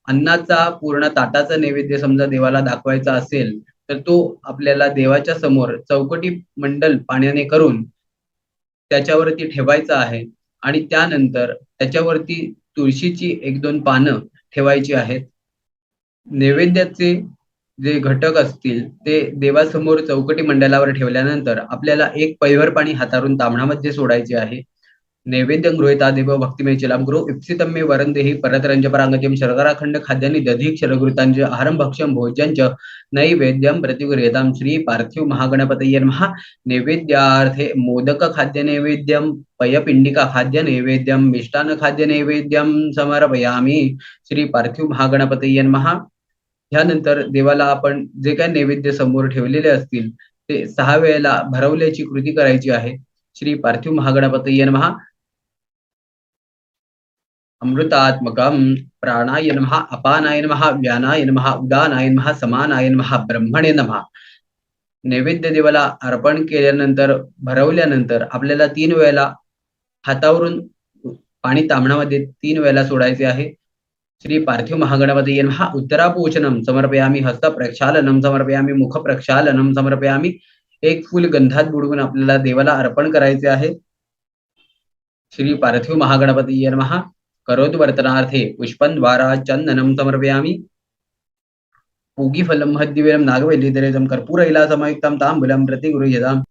अन्नाचा पूर्ण ताटाचा नैवेद्य समजा देवाला दाखवायचा असेल तर तो आपल्याला देवाच्या समोर चौकटी मंडल पाण्याने करून त्याच्यावरती ठेवायचा आहे आणि त्यानंतर त्याच्यावरती तुळशीची 1-2 पानं ठेवायची आहेत. नैवेद्याचे जे घटक असतील ते देवासमोर चौकटी मंडलावर ठेवल्यानंतर आपल्याला एक पैवर पाणी हातारून ताम्हणामध्ये सोडायचे आहे. नैवेद्यं गृहीता देव भक्तिमय चिलां गुरु इप्सितं मे वरंदेहि परतरंच परांगतिं शर्कराखंड खाद्यानि दधी क्षरगृतांच आहारं भक्ष्यं भोज्यंच नैवेद्यं प्रतिगृह्यतां. श्री पार्थिव महागणपतये नमः. नैवेद्यार्थे मोदक खाद्य नैवेद्यं पयपिंडिका खाद्य नैवेद्यं मिष्टान्न खाद्य नैवेद्यं समर्पयामि. श्री पार्थिव महागणपतये नमः. ह्यानंतर देवाला आपण जे काही नैवेद्य समोर ठेवलेले असतील ते 6 वेळेला भरवल्याची कृती करायची आहे. श्री पार्थिव महागणपतये नमः. अमृतात्मकं प्राणाय नमः. अपानाय नमः. व्यानाय नमः. उदानाय नमः. समानाय नमः. ब्रह्मणे नमः. नैवेद्य देवाला अर्पण केल्यानंतर भरवल्यानंतर आपल्याला 3 वेळेला हातावरून पाणी ताम्हणामध्ये 3 वेळेला सोडायचे आहे. श्री पार्थिव महागणपतये नमः. उत्तरापूचनं समर्पयामि. हस्त प्रक्षालनं समर्पयामि. मुख प्रक्षालनं समर्पयामि. एक फूल गंधात बुडवून आपल्याला देवाला अर्पण करायचे आहे. श्री पार्थिव महागणपतीये नमः. करोतु वर्तनार्थे पुष्पद्वारा चंदनं समर्पयामि. पूगीफलं महद्दिव्यं नागवल्लीधरेदं कर्पूरैलासमयुक्तं तांबूलं प्रतिगृह्यताम्.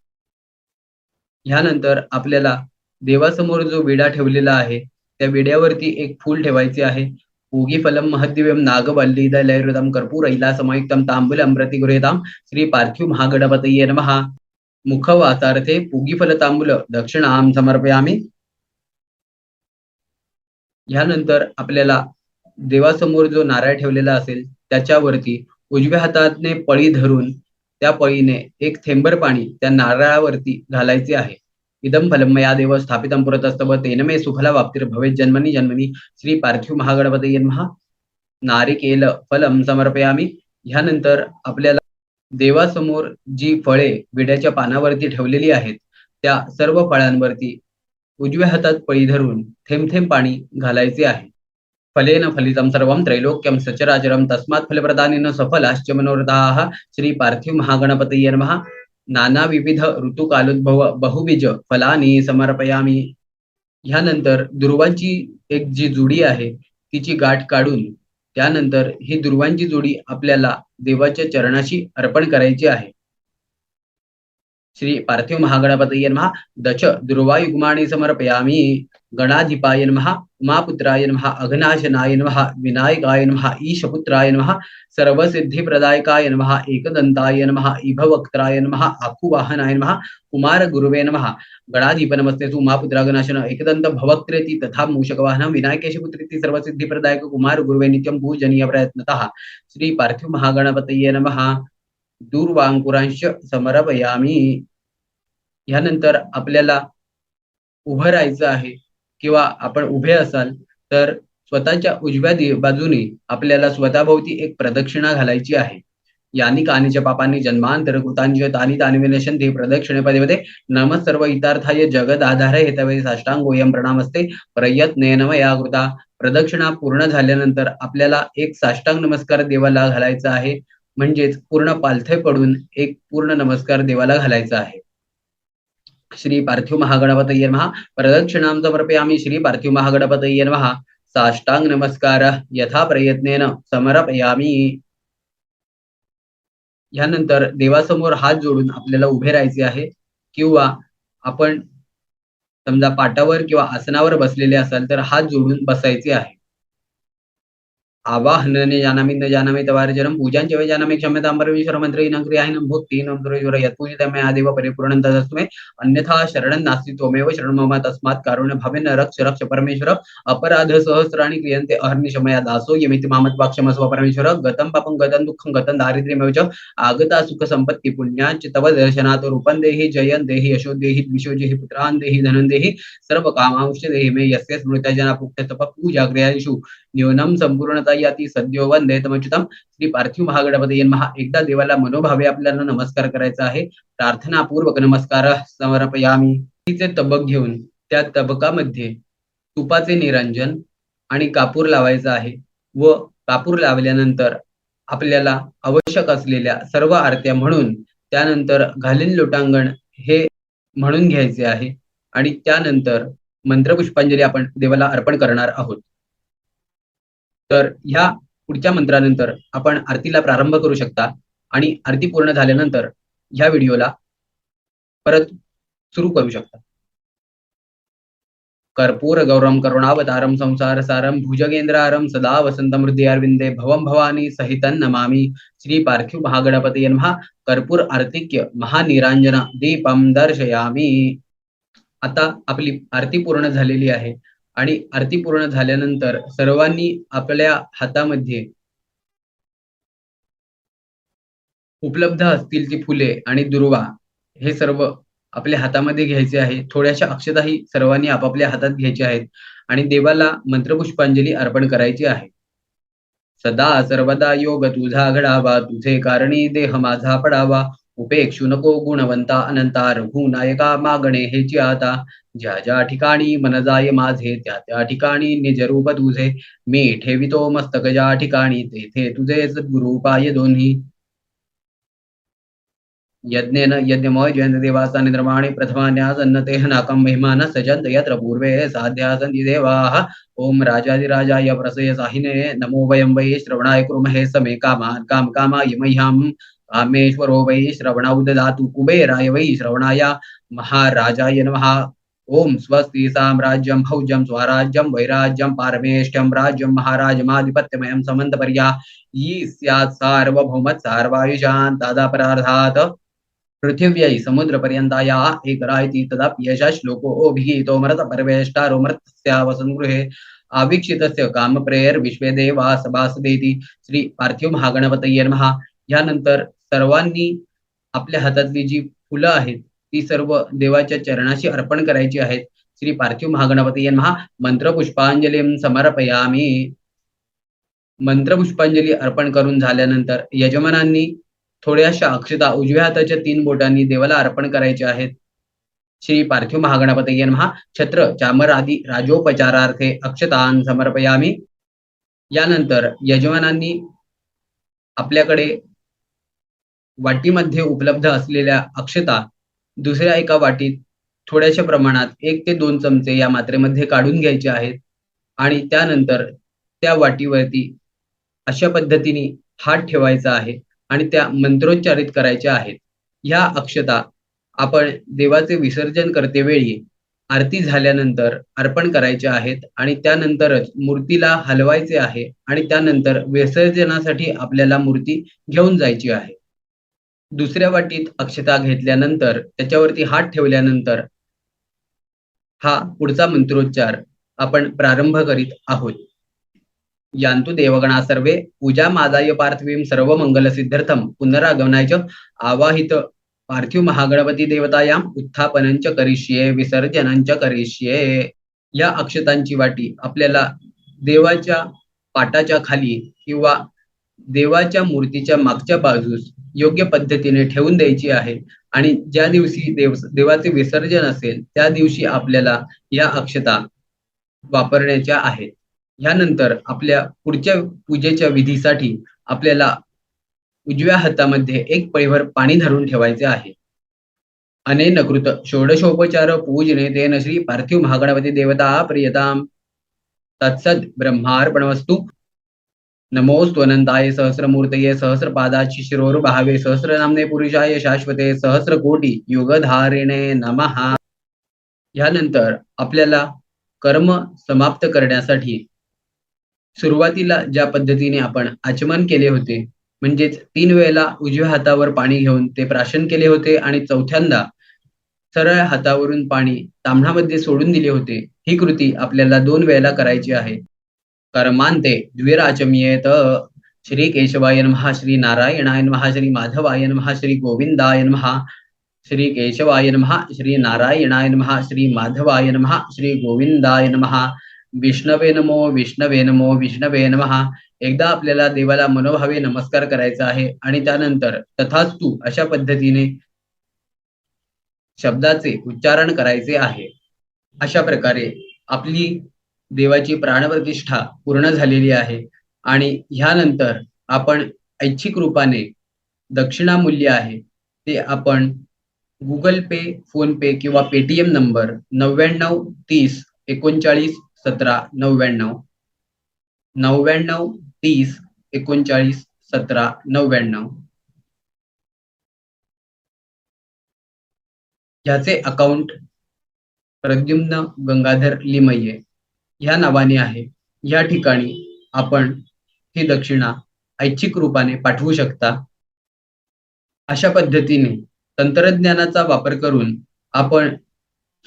ह्यानंतर आपल्याला देवासमोर जो विडा ठेवलेला आहे त्या विड्यावरती एक फूल ठेवायचे आहे. पूगीफलं महद्दिव्यं नागवल्लीधरैर्वृतं कर्पूरैलासमयुक्तं तांबूलं प्रतिगृह्यताम्. श्री पार्थिव महागणपतये नमः. मुखवासार्थे पूगीफल तांबूल दक्षिणां समर्पयामि. ह्यानंतर आपल्याला देवासमोर जो नारळ ठेवलेला असेल त्याच्यावरती उजव्या हाताने पळी धरून त्या पळीने एक थेंबर पाणी त्या नारळावरती घालायचे आहे. इदं फलं मया देव स्थापितं पुरतस्तव तेन मे सुफलवाप्तिर् भवेत् जन्मनि जन्मनि. श्री पार्थिव महागणपतये नमः. नारिकेल फलं समर्पयामि. ह्यानंतर आपल्याला देवासमोर जी फळे विड्याच्या पानावरती ठेवलेली आहेत त्या सर्व फळांवरती उजव्या हातात पळी धरून थेंब थेंब पाणी घालायचे आहे. फलेन फलितं सर्वं त्रैलोक्यं सचराचरं तस्मात् फलप्रदानेन सफलाश्च मनोरथाः. श्री पार्थिव महागणपतये नमः. नानाविविध ऋतुकालोद्भव बहुबीज फलानि समर्पयामि. ह्यानंतर दुर्वांची एक जी जुडी आहे तिची गाठ काढून त्यानंतर ही दुर्वांची जुडी आपल्याला देवाच्या चरणाशी अर्पण करायची आहे. श्री पार्थिव महागणपतये नमः. दश दुर्वायुग्मानि समर्पयामि. गणाधिपाय नमः. उमापुत्राय नमः. अघनाशनाय नमः. विनायकाय नमः. ईशपुत्राय नमः. सर्वसिद्धिप्रदायकाय नमः. एकदंताय नमः. इभवक्त्राय नमः. आकुवाहनाय नमः. कुमार गुरुवे नमः. गणाधिप नमस्ते उमापुत्रा गणाशन एकदंत भवक्त्रेति तथा मूषकवाहनं विनायकेश पुत्रेति सर्वसिद्धिप्रदायक कुमार गुरुवे नित्यं पूजनीय प्रयत्नतः. श्री पार्थिव महागणपतये नमः. दूर्वांकुरांश समर्पयामि. ह्यानंतर आपल्याला उभं राहायचं आहे किंवा आपण उभे असाल तर स्वतःच्या उजव्या बाजूने आपल्याला स्वतःभोवती एक प्रदक्षिणा घालायची आहे. यानी कानीच्या पापांनी जन्मांतर कृतांची तानी तानी विनशन्ति प्रदक्षिणे पदे पदे नमः सर्व हितार्थाय जगद आधार हेतवे साष्टांगोयम प्रणामस्ते प्रयत्नेन मया कृता. प्रदक्षिणा पूर्ण झाल्यानंतर आपल्याला एक साष्टांग नमस्कार देवाला घालायचा आहे. म्हणजेच पूर्ण पालथे पडून एक पूर्ण नमस्कार देवाला घालायचा आहे. श्री पार्थिव महागणपतये नमः. प्रदक्षिणां समर्पयामि. श्री पार्थिव महागणपतये नमः. साष्टांग नमस्कार यथा प्रयत्नेन समर्पयामि. ह्यानंतर देवासमोर हात जोडून आपल्याला उभे राहायचे आहे किंवा आपण समजा पाटावर किंवा आसनावर बसलेले असाल तर हात जोडून बसायचे आहे. आवाहनने जानामि न जानामि तवार्जनं पूजांच वे जानामि क्षम्यतां परमेश्वर मंत्रहीनं क्रियाहीनं भोक्तिहीनं सुरेश्वर यत्पूजितं मे आदेव परिपूर्णं तदस्तु मे अन्यथा शरणं नास्ति त्वमेव शरणं मम तस्मात् कारुण्यभावेन रक्ष रक्ष परमेश्वर. अपराध सहस्राणि क्रियन्ते अहर्निशं मया दासो यमिति मामत्वा क्षमस्व परमेश्वर. गतं पापं गतं दुःखं गतं दारिद्र्यमेव च आगता सुख संपत्ति पुण्याच्च तव दर्शनात् रूपं देहि जयं देहि यशो देहि द्विषो देहि पुत्रान् देहि धनं देहि सर्वकामांश्च देहि मे. यस्य स्मृत्या जना पुक्ततप पूजा क्रियादिषु न्यूनं संपूर्णता याती सद्यो वंदे तमच्युतम. श्री पार्थिव महागणपतये नमः. एकदा देवाला मनोभावे आपल्याला नमस्कार करायचा आहे. प्रार्थनापूर्वक नमस्कार समर्पयामि. तिचे तबक घेऊन त्या तबकामध्ये तुपाचे निरंजन आणि कापूर लावायचा आहे व कापूर लावल्यानंतर आपल्याला आवश्यक असलेल्या सर्व आरत्या म्हणून त्यानंतर घालीन लोटांगण हे म्हणून घ्यायचे आहे आणि त्यानंतर मंत्रपुष्पांजली आपण देवाला अर्पण करणार आहोत. तर ह्या पुढच्या मंत्रानंतर आपण आरतीला प्रारंभ करू शकता आणि आरती पूर्ण झाल्यानंतर ह्या व्हिडिओला परत सुरू करू शकता. कर्पूर गौरम करुणावतारम संसार सारम भुजगेंद्रारम सदा वसंतम हृदयारविंदे भवम भवानी सहितं नमामि. श्री पार्थिव महागणपतये नमः. कर्पूर आर्तिक्य महानिरांजन दीपम दर्शयामि. आता आपली आरती पूर्ण झालेली आहे आणि आरती पूर्ण झाल्यानंतर सर्वांनी आपल्या हातामध्ये उपलब्ध असतील ती फुले आणि दुर्वा हे सर्व आपल्या हातामध्ये घ्यायचे आहे. थोड्याशा अक्षताही सर्वांनी आपापल्या हातात घ्यायच्या आहेत आणि देवाला मंत्रपुष्पांजली अर्पण करायची आहे. सदा सर्वदा योग तुझा घडावा तुझे कारणी देह माझा पडावा. उपेक्षू नको गुणवंता अनंता रघुनायका मागणे हेची आता. ज्या ज्या ठिकाणी मन जाय माझे त्या त्या ठिकाणी निज रूप तुझे. मी ठेवितो मस्तक ज्या ठिकाणी तेथे तुझे सद्गुरु पाय दोन्ही. यज्ञेन यज्ञमो जयन्ति देवासा निद्रमाणि प्रथमान्यासन्नतेह नाकं महिमानः सजन्त यत्र पूर्वे साध्या सन्ति देवाः ओम राजाधिराजाय प्रसय साहिने नमो वयं वै श्रवणाय कुर्महे समे कामान् कामकामाय मह्यं कामेश्वरो वै श्रवणौ ददातु कुबेराय वै श्रवणाय महाराजाय नमः ओम स्वस्ति साम्राज्यं भौज्यं स्वराज्यं वैराज्यं पारमेष्ठ्यं राज्यं महाराजमाधिपत्यमयं समन्तपर्या यी स्यात् सार्वभौमत् सार्वायुषान् तदापराधात् पृथिव्यै समुद्रपर्यन्ताया एकरा इति तदापि यशः श्लोकोऽभिगीतो मरत परवेष्टारो मर्तस्य वसन्गृहे आवीक्षितस्य कामप्रेयर्विश्वे देवा सभासदेति श्री पार्थिव महागणपतये नमः. यानंतर सर्वांनी आपल्या हातातली जी फुलं आहेत ती सर्व देवाच्या चरणाशी अर्पण करायची आहेत. श्री पार्थिव महागणपतये नमः. मंत्रपुष्पांजलीं समर्पयामि. मंत्रपुष्पांजली अर्पण करून झाल्यानंतर यजमानांनी थोड्याशा अक्षता उजव्या हाताच्या 3 बोटांनी देवाला अर्पण करायचे आहेत. श्री पार्थिव महागणपतये नमः. छत्र चामर आदी राजोपचारार्थे अक्षतान् समर्पयामि. यानंतर यजमानांनी आपल्याकडे वाटीमध्ये उपलब्ध असलेल्या अक्षता दुसऱ्या एका वाटीत थोड्याशा प्रमाणात 1 ते 2 चमचे या मात्रेमध्ये काढून घ्यायचे आहेत आणि त्यानंतर त्या वाटीवरती अशा पद्धतीने हात ठेवायचा आहे आणि त्या मंत्रोच्चारित करायच्या आहेत. ह्या अक्षता आपण देवाचे विसर्जन करतेवेळी आरती झाल्यानंतर अर्पण करायच्या आहेत आणि त्यानंतरच मूर्तीला हलवायचे आहे आणि त्यानंतर विसर्जनासाठी आपल्याला मूर्ती घेऊन जायची आहे. दुसऱ्या वाटीत अक्षता घेतल्यानंतर त्याच्यावरती हात ठेवल्यानंतर हा पुढचा मंत्रोच्चार आपण प्रारंभ करीत आहोत. यान्तु देवगणा सर्वे पूजा मादाय पार्थिवीं सर्व मंगल सिद्ध्यर्थम पुनरागमनाय च आवाहित पार्थिव महागणपती देवतायाम उत्थापनंच करिष्ये विसर्जनंच करिष्ये. या अक्षतांची वाटी आपल्याला देवाच्या पाटाच्या खाली किंवा देवाच्या मूर्तीच्या मागच्या बाजूस योग्य पद्धतीने ठेवून द्यायची आहे आणि ज्या दिवशी देवाचे विसर्जन असेल त्या दिवशी आपल्याला या अक्षता वापरण्याच्या आहेत. यानंतर आपल्या पुढच्या पूजेच्या विधीसाठी आपल्याला उजव्या हातामध्ये 1 पळीभर पाणी धरून ठेवायचे आहे. अनेन कृत षोडशोपचार पूजने तेन श्री पार्थिव महागणपती देवता प्रियताम. तत्सद ब्रह्मार्पणमस्तु. नमोस्तुअनंताय सहस्रमूर्तये सहस्रपादाची शिरोर्भावे सहस्रनामने पुरुषाय शाश्वते सहस्रकोटी युगधारिणे नमः. यानंतर आपल्याला कर्म समाप्त करण्यासाठी सुरुवातीला ज्या पद्धतीने आपण आचमन केले होते म्हणजेच 3 वेळेला उजव्या हातावर पाणी घेऊन ते प्राशन केले होते आणि चौथ्यांदा सरळ हातावरून पाणी ताम्हणामध्ये सोडून दिले होते, ही कृती आपल्याला 2 वेळेला करायची आहे. कर्मांते द्विराचम्येत. श्री केशवाय नमः. श्री नारायणाय नमः. श्री माधवाय नमः. श्री गोविंदाय नमः. श्री केशवाय नमः. श्री नारायणाय नमः. श्री माधवाय नमः. श्री गोविंदाय नमः. विष्णवे नमो विष्णवे नमो विष्णवे नमः. एकदा आपल्याला देवाला मनोभावे नमस्कार करायचा आहे आणि त्यानंतर तथास्तु अशा पद्धतीने शब्दाचे उच्चारण करायचे आहे. अशा प्रकारे आपली देवाची प्राणप्रतिष्ठा पूर्ण झालेली आहे आणि ह्यानंतर आपण ऐच्छिक रूपाने दक्षिणामूल्य आहे ते आपण गुगल पे, फोन पे किंवा पेटीएम नंबर 99 30 39 17 99 99 30 39 17 99 ह्याचे अकाउंट प्रद्युम्न गंगाधर लिमये ह्या नावाने आहे. या ठिकाणी आपण ही दक्षिणा ऐच्छिक रूपाने पाठवू शकता. अशा पद्धतीने तंत्रज्ञानाचा वापर करून आपण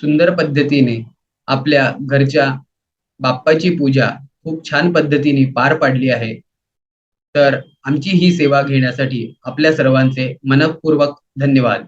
सुंदर पद्धतीने आपल्या घरच्या बाप्पाची पूजा खूप छान पद्धतीने पार पाडली आहे. तर आमची ही सेवा घेण्यासाठी आपल्या सर्वांचे मनःपूर्वक धन्यवाद.